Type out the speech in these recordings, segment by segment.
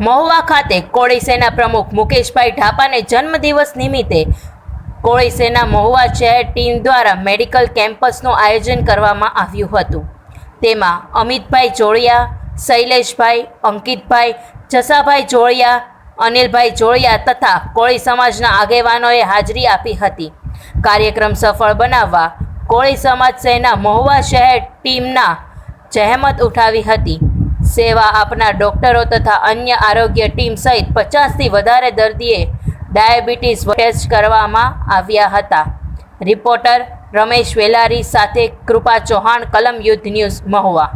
મહુવા ખાતે કોળી સેના પ્રમુખ મુકેશભાઈ ઢાપાને જન્મદિવસ નિમિત્તે કોળી સેના મહુવા શહેર ટીમ દ્વારા મેડિકલ કેમ્પસનું આયોજન કરવામાં આવ્યું હતું। તેમાં અમિતભાઈ જોડિયા, શૈલેષભાઈ, અંકિતભાઈ, જસાભાઈ જોડિયા, અનિલભાઈ જોડિયા તથા કોળી સમાજના આગેવાનોએ હાજરી આપી હતી। કાર્યક્રમ સફળ બનાવવા કોળી સમાજ સેના મહુવા શહેર ટીમના જહેમત ઉઠાવી હતી। સેવા આપનાર ડોક્ટરો તથા અન્ય આરોગ્ય ટીમ સહિત 50થી વધારે દર્દીએ ડાયાબિટીસ ટેસ્ટ કરવામાં આવ્યા હતા। રિપોર્ટર રમેશ વેલારી સાથે કૃપા ચૌહાણ, કલમ યુદ્ધ ન્યૂઝ, મહુવા।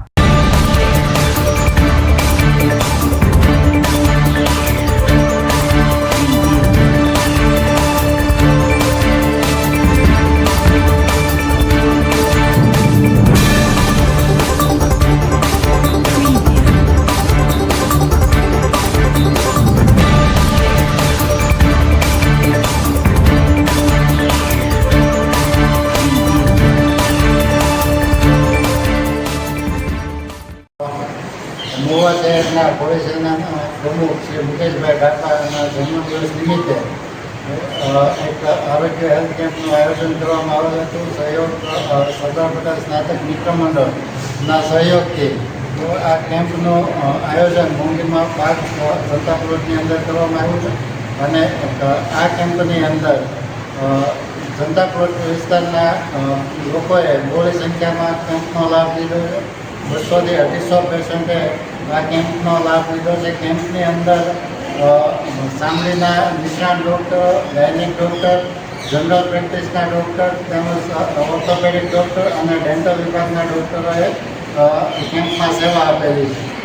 મહુવા શહેરના કોળી સેનાના પ્રમુખ શ્રી મુકેશભાઈ ઢાપાના જન્મદિવસ નિમિત્તે એક આરોગ્ય હેલ્થ કેમ્પનું આયોજન કરવામાં આવેલું હતું। સહયોગ સરદાર પટેલ સ્નાતક મિત્ર મંડળના સહયોગથી આ કેમ્પનું આયોજન મોંઘીમાં પાર્ક જનતા પ્લોટની અંદર કરવામાં આવ્યું છે અને આ કેમ્પની અંદર જનતા પ્લોટ વિસ્તારના લોકોએ બહોળી સંખ્યામાં કેમ્પનો લાભ લીધો છે। 200 થી 250 પેશન્ટે આ કેમ્પનો લાભ લીધો છે। કેમ્પની અંદર ચામડીના નિષ્ણાત ડૉક્ટર, ગાયનિક ડૉક્ટર, જનરલ પ્રેક્ટિસના ડૉક્ટર તેમજ ઓર્થોપેડિક ડૉક્ટર અને ડેન્ટલ વિભાગના ડૉક્ટરોએ કેમ્પમાં સેવા આપેલી છે।